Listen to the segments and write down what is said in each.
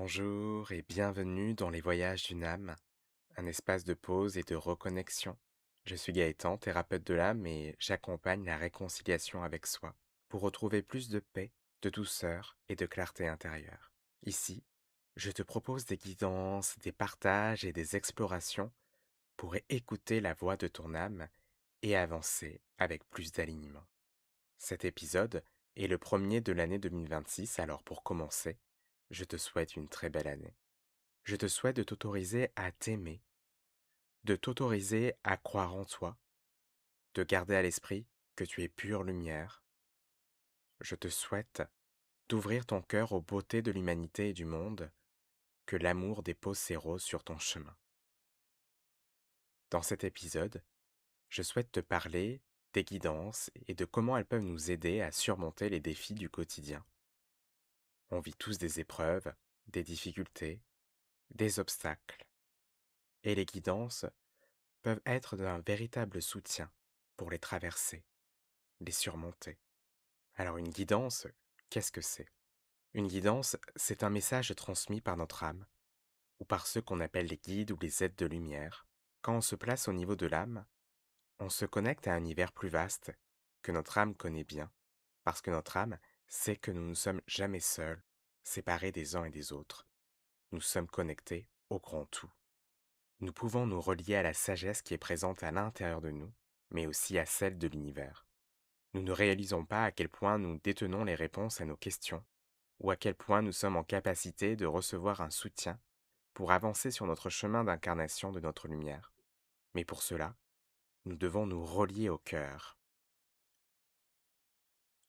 Bonjour et bienvenue dans les voyages d'une âme, un espace de pause et de reconnexion. Je suis Gaëtan, thérapeute de l'âme et j'accompagne la réconciliation avec soi pour retrouver plus de paix, de douceur et de clarté intérieure. Ici, je te propose des guidances, des partages et des explorations pour écouter la voix de ton âme et avancer avec plus d'alignement. Cet épisode est le premier de l'année 2026, alors pour commencer, je te souhaite une très belle année. Je te souhaite de t'autoriser à t'aimer, de t'autoriser à croire en toi, de garder à l'esprit que tu es pure lumière. Je te souhaite d'ouvrir ton cœur aux beautés de l'humanité et du monde, que l'amour dépose ses roses sur ton chemin. Dans cet épisode, je souhaite te parler des guidances et de comment elles peuvent nous aider à surmonter les défis du quotidien. On vit tous des épreuves, des difficultés, des obstacles, et les guidances peuvent être d'un véritable soutien pour les traverser, les surmonter. Alors une guidance, qu'est-ce que c'est? Une guidance, c'est un message transmis par notre âme, ou par ceux qu'on appelle les guides ou les êtres de lumière. Quand on se place au niveau de l'âme, on se connecte à un univers plus vaste que notre âme connaît bien, parce que notre âme sait que nous ne sommes jamais seuls, séparés des uns et des autres. Nous sommes connectés au grand tout. Nous pouvons nous relier à la sagesse qui est présente à l'intérieur de nous, mais aussi à celle de l'univers. Nous ne réalisons pas à quel point nous détenons les réponses à nos questions, ou à quel point nous sommes en capacité de recevoir un soutien pour avancer sur notre chemin d'incarnation de notre lumière. Mais pour cela, nous devons nous relier au cœur.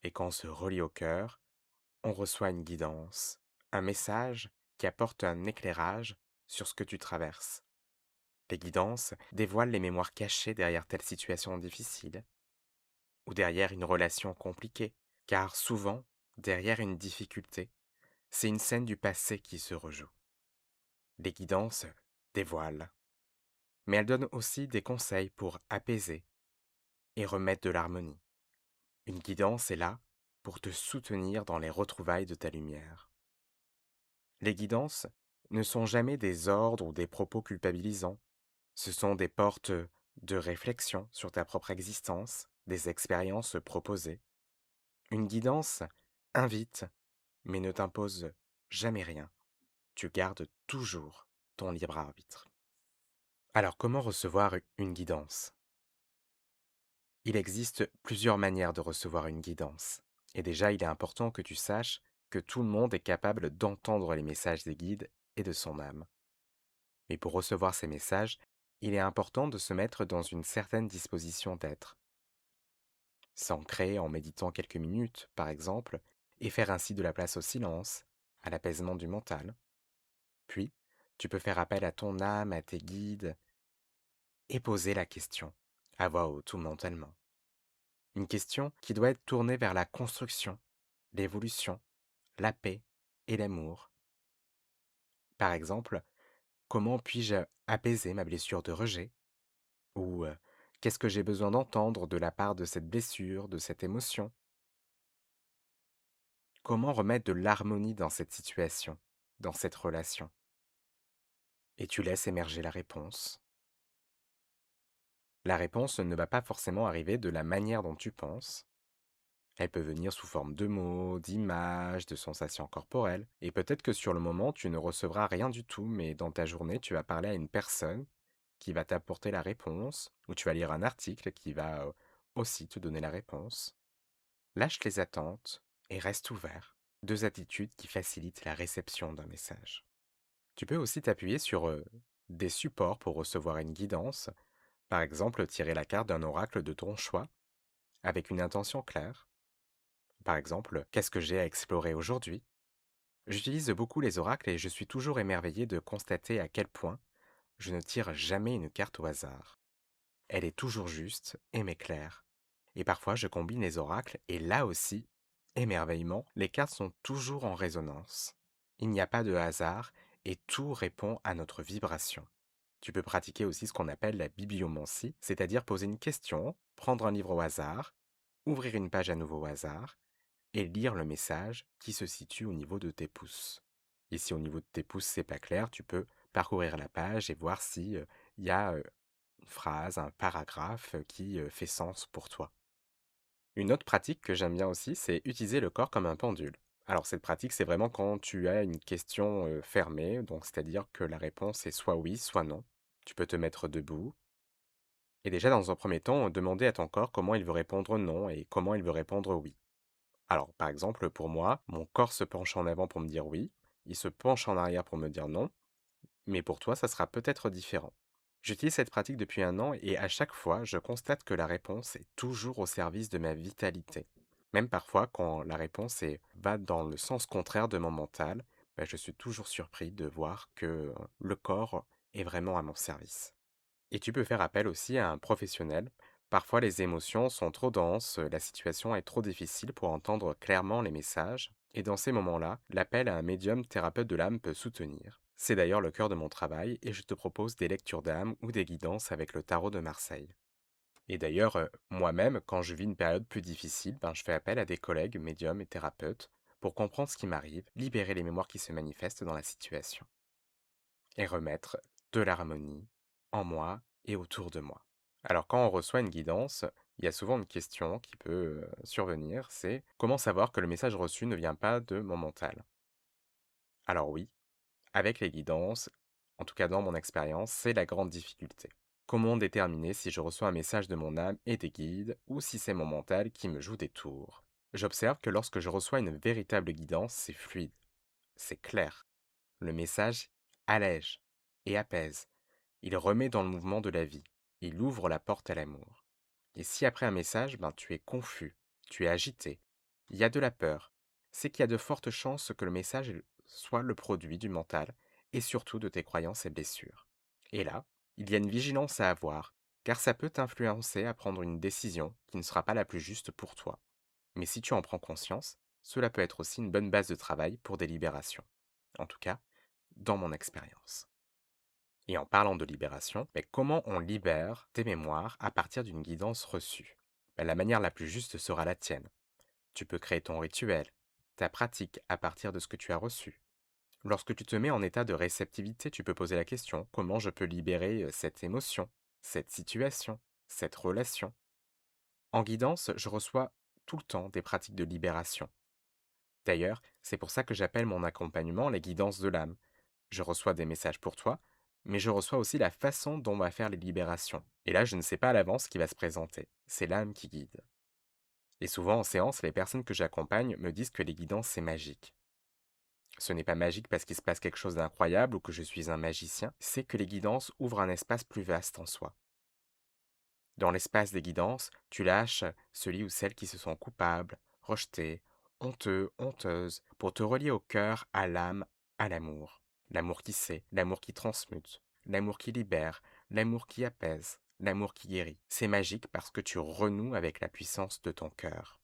Et quand on se relie au cœur, on reçoit une guidance, un message qui apporte un éclairage sur ce que tu traverses. Les guidances dévoilent les mémoires cachées derrière telle situation difficile, ou derrière une relation compliquée, car souvent, derrière une difficulté, c'est une scène du passé qui se rejoue. Les guidances dévoilent, mais elles donnent aussi des conseils pour apaiser et remettre de l'harmonie. Une guidance est là pour te soutenir dans les retrouvailles de ta lumière. Les guidances ne sont jamais des ordres ou des propos culpabilisants, ce sont des portes de réflexion sur ta propre existence, des expériences proposées. Une guidance invite, mais ne t'impose jamais rien. Tu gardes toujours ton libre arbitre. Alors comment recevoir une guidance? Il existe plusieurs manières de recevoir une guidance. Et déjà, il est important que tu saches que tout le monde est capable d'entendre les messages des guides et de son âme. Mais pour recevoir ces messages, il est important de se mettre dans une certaine disposition d'être. S'ancrer en méditant quelques minutes, par exemple, et faire ainsi de la place au silence, à l'apaisement du mental. Puis, tu peux faire appel à ton âme, à tes guides, et poser la question, à voix haute ou mentalement. Une question qui doit être tournée vers la construction, l'évolution, la paix et l'amour. Par exemple, comment puis-je apaiser ma blessure de rejet? Ou qu'est-ce que j'ai besoin d'entendre de la part de cette blessure, de cette émotion? Comment remettre de l'harmonie dans cette situation, dans cette relation? Et tu laisses émerger la réponse. La réponse ne va pas forcément arriver de la manière dont tu penses. Elle peut venir sous forme de mots, d'images, de sensations corporelles. Et peut-être que sur le moment, tu ne recevras rien du tout, mais dans ta journée, tu vas parler à une personne qui va t'apporter la réponse, ou tu vas lire un article qui va aussi te donner la réponse. Lâche les attentes et reste ouvert. Deux attitudes qui facilitent la réception d'un message. Tu peux aussi t'appuyer sur des supports pour recevoir une guidance. Par exemple, tirer la carte d'un oracle de ton choix avec une intention claire. Par exemple, qu'est-ce que j'ai à explorer aujourd'hui? J'utilise beaucoup les oracles et je suis toujours émerveillé de constater à quel point je ne tire jamais une carte au hasard. Elle est toujours juste et m'éclaire. Et parfois je combine les oracles et là aussi, émerveillement, les cartes sont toujours en résonance. Il n'y a pas de hasard et tout répond à notre vibration. Tu peux pratiquer aussi ce qu'on appelle la bibliomancie, c'est-à-dire poser une question, prendre un livre au hasard, ouvrir une page à nouveau au hasard, et lire le message qui se situe au niveau de tes pouces. Et si au niveau de tes pouces, c'est pas clair, tu peux parcourir la page et voir si, il y a, une phrase, un paragraphe, qui, fait sens pour toi. Une autre pratique que j'aime bien aussi, c'est utiliser le corps comme un pendule. Alors cette pratique, c'est vraiment quand tu as une question, fermée, donc c'est-à-dire que la réponse est soit oui, soit non. Tu peux te mettre debout et déjà dans un premier temps, demander à ton corps comment il veut répondre non et comment il veut répondre oui. Alors par exemple, pour moi, mon corps se penche en avant pour me dire oui, il se penche en arrière pour me dire non, mais pour toi, ça sera peut-être différent. J'utilise cette pratique depuis un an et à chaque fois, je constate que la réponse est toujours au service de ma vitalité. Même parfois, quand la réponse va dans le sens contraire de mon mental, je suis toujours surpris de voir que le corps est vraiment à mon service. Et tu peux faire appel aussi à un professionnel. Parfois, les émotions sont trop denses, la situation est trop difficile pour entendre clairement les messages. Et dans ces moments-là, l'appel à un médium thérapeute de l'âme peut soutenir. C'est d'ailleurs le cœur de mon travail et je te propose des lectures d'âme ou des guidances avec le tarot de Marseille. Et d'ailleurs, moi-même, quand je vis une période plus difficile, je fais appel à des collègues médiums et thérapeutes pour comprendre ce qui m'arrive, libérer les mémoires qui se manifestent dans la situation et remettre de l'harmonie en moi et autour de moi. Alors quand on reçoit une guidance, il y a souvent une question qui peut survenir, c'est comment savoir que le message reçu ne vient pas de mon mental. Alors oui, avec les guidances, en tout cas dans mon expérience, c'est la grande difficulté. Comment déterminer si je reçois un message de mon âme et des guides ou si c'est mon mental qui me joue des tours? J'observe que lorsque je reçois une véritable guidance, c'est fluide, c'est clair. Le message allège et apaise. Il remet dans le mouvement de la vie. Il ouvre la porte à l'amour. Et si après un message, tu es confus, tu es agité, il y a de la peur, c'est qu'il y a de fortes chances que le message soit le produit du mental et surtout de tes croyances et blessures. Et là, il y a une vigilance à avoir, car ça peut t'influencer à prendre une décision qui ne sera pas la plus juste pour toi. Mais si tu en prends conscience, cela peut être aussi une bonne base de travail pour des libérations. En tout cas, dans mon expérience. Et en parlant de libération, comment on libère tes mémoires à partir d'une guidance reçue? La manière la plus juste sera la tienne. Tu peux créer ton rituel, ta pratique à partir de ce que tu as reçu. Lorsque tu te mets en état de réceptivité, tu peux poser la question, comment je peux libérer cette émotion, cette situation, cette relation? En guidance, je reçois tout le temps des pratiques de libération. D'ailleurs, c'est pour ça que j'appelle mon accompagnement les guidances de l'âme. Je reçois des messages pour toi, mais je reçois aussi la façon dont on va faire les libérations. Et là, je ne sais pas à l'avance ce qui va se présenter. C'est l'âme qui guide. Et souvent en séance, les personnes que j'accompagne me disent que les guidances, c'est magique. Ce n'est pas magique parce qu'il se passe quelque chose d'incroyable ou que je suis un magicien, c'est que les guidances ouvrent un espace plus vaste en soi. Dans l'espace des guidances, tu lâches celui ou celle qui se sent coupable, rejeté, honteux, honteuse, pour te relier au cœur, à l'âme, à l'amour. L'amour qui sait, l'amour qui transmute, l'amour qui libère, l'amour qui apaise, l'amour qui guérit. C'est magique parce que tu renoues avec la puissance de ton cœur.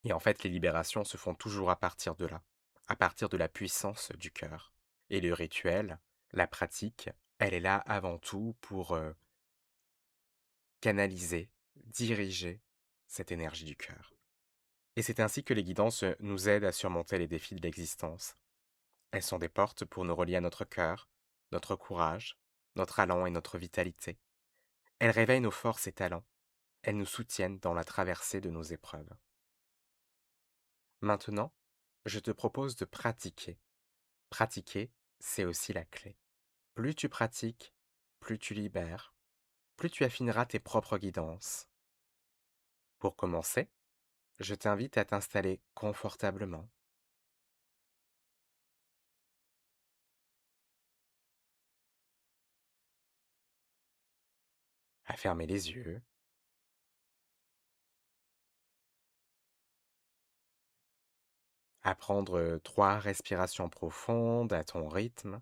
Et en fait, les libérations se font toujours à partir de là, à partir de la puissance du cœur. Et le rituel, la pratique, elle est là avant tout pour canaliser, diriger cette énergie du cœur. Et c'est ainsi que les guidances nous aident à surmonter les défis de l'existence. Elles sont des portes pour nous relier à notre cœur, notre courage, notre allant et notre vitalité. Elles réveillent nos forces et talents. Elles nous soutiennent dans la traversée de nos épreuves. Maintenant, je te propose de pratiquer. Pratiquer, c'est aussi la clé. Plus tu pratiques, plus tu libères, plus tu affineras tes propres guidances. Pour commencer, je t'invite à t'installer confortablement, à fermer les yeux, à prendre 3 respirations profondes à ton rythme.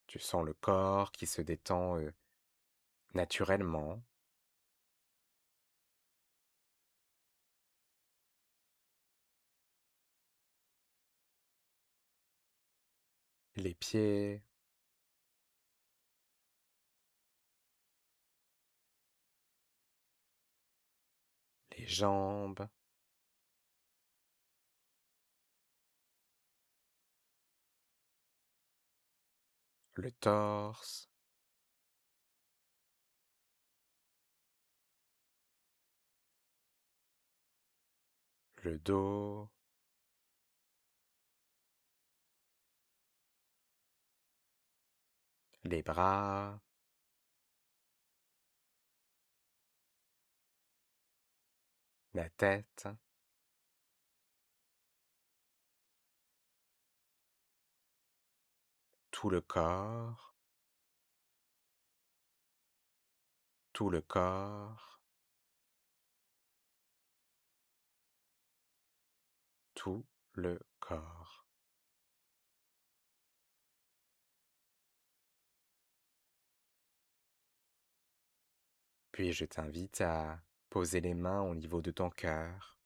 Tu sens le corps qui se détend naturellement, les pieds, les jambes, le torse, le dos, les bras, la tête, tout le corps, tout le corps, tout le corps. Puis je t'invite à poser les mains au niveau de ton cœur,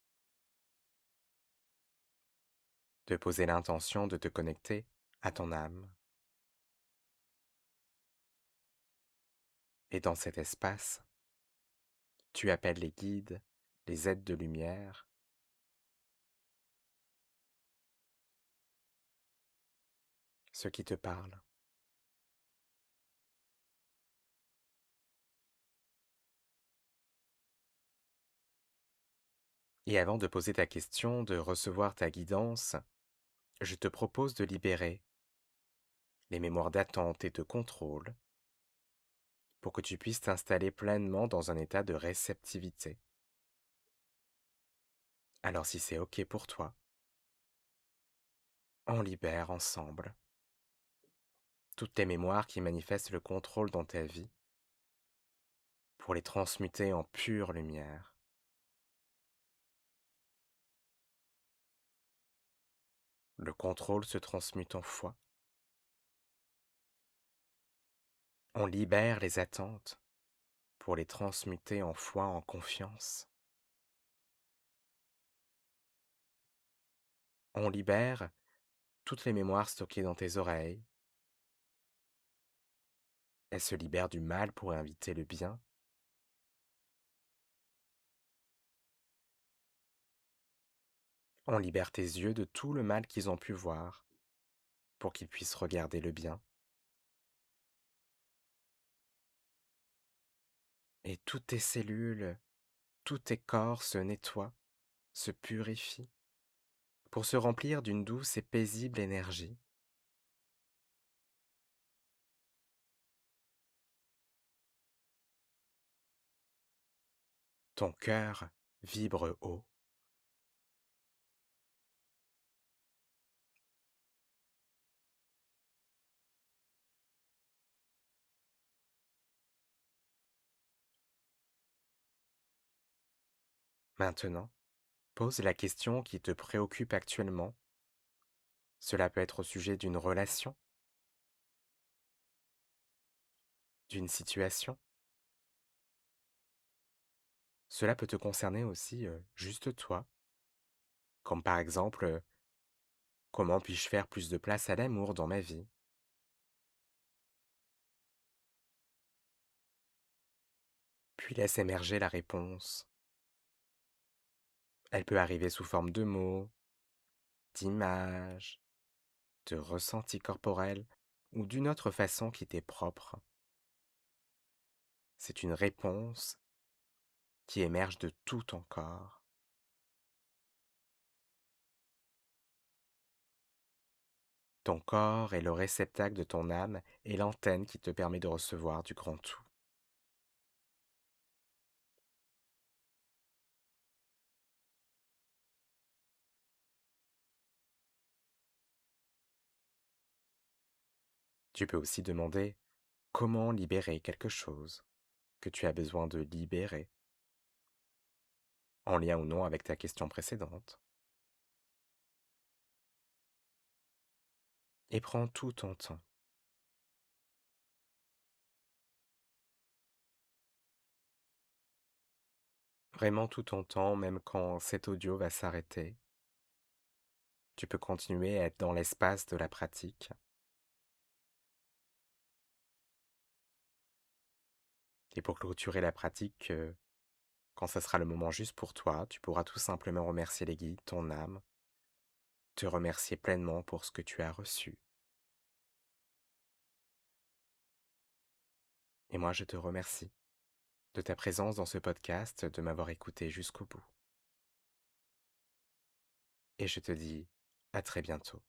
de poser l'intention de te connecter à ton âme. Et dans cet espace, tu appelles les guides, les êtres de lumière, ceux qui te parlent. Et avant de poser ta question, de recevoir ta guidance, je te propose de libérer les mémoires d'attente et de contrôle pour que tu puisses t'installer pleinement dans un état de réceptivité. Alors si c'est OK pour toi, on libère ensemble toutes les mémoires qui manifestent le contrôle dans ta vie pour les transmuter en pure lumière. Le contrôle se transmute en foi. On libère les attentes pour les transmuter en foi, en confiance. On libère toutes les mémoires stockées dans tes oreilles. Elles se libèrent du mal pour inviter le bien. On libère tes yeux de tout le mal qu'ils ont pu voir pour qu'ils puissent regarder le bien. Et toutes tes cellules, tous tes corps se nettoient, se purifient pour se remplir d'une douce et paisible énergie. Ton cœur vibre haut. Maintenant, pose la question qui te préoccupe actuellement. Cela peut être au sujet d'une relation, d'une situation. Cela peut te concerner aussi juste toi, comme par exemple comment puis-je faire plus de place à l'amour dans ma vie? Puis laisse émerger la réponse. Elle peut arriver sous forme de mots, d'images, de ressentis corporels ou d'une autre façon qui t'est propre. C'est une réponse qui émerge de tout ton corps. Ton corps est le réceptacle de ton âme et l'antenne qui te permet de recevoir du grand tout. Tu peux aussi demander comment libérer quelque chose que tu as besoin de libérer, en lien ou non avec ta question précédente. Et prends tout ton temps. Vraiment tout ton temps, même quand cet audio va s'arrêter. Tu peux continuer à être dans l'espace de la pratique. Et pour clôturer la pratique, Quand ça sera le moment juste pour toi, tu pourras tout simplement remercier les guides, ton âme, te remercier pleinement pour ce que tu as reçu. Et moi, je te remercie de ta présence dans ce podcast, de m'avoir écouté jusqu'au bout. Et je te dis à très bientôt.